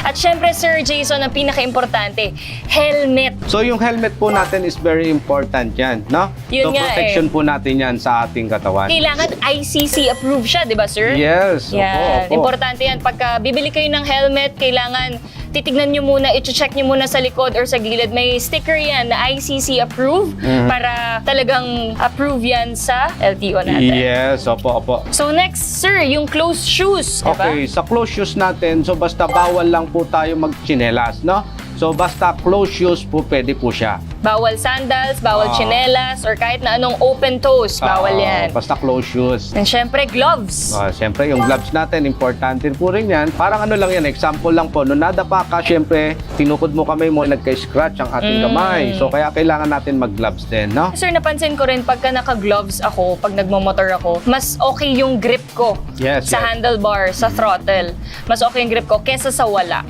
At syempre, Sir Jason, ang pinaka-importante, helmet. So yung helmet po natin is very important yan, no? Yun so nga protection po natin yan sa ating katawan. Kailangan ICC approved siya, di ba, sir? Yes, Yan. opo. Importante yan. Pagka bibili kayo ng helmet, kailangan titignan nyo muna, i-check nyo muna sa likod or sa gilid. May sticker yan na ICC approved para talagang approve yan sa LTO natin. Yes, opo. So next, sir, yung closed shoes, di ba? Okay, sa closed shoes natin, so basta bawal lang po tayo magchinelas, no? So basta closed shoes po, pwede po siya. Bawal sandals, bawal tsinelas, or kahit na anong open toes, bawal yan. Basta closed shoes. And syempre, gloves. Siyempre, yung gloves natin, importante po rin yan. Parang ano lang yan, example lang po, nung nadapa ka, siyempre, tinukod mo kamay mo, nagka-scratch ang ating kamay. So, kaya kailangan natin mag-gloves din, no? Sir, napansin ko rin, pagka naka-gloves ako, pag nagmamotor ako, mas okay yung grip ko Yes, sa yes. handlebar, sa throttle. Mas okay yung grip ko kesa sa wala.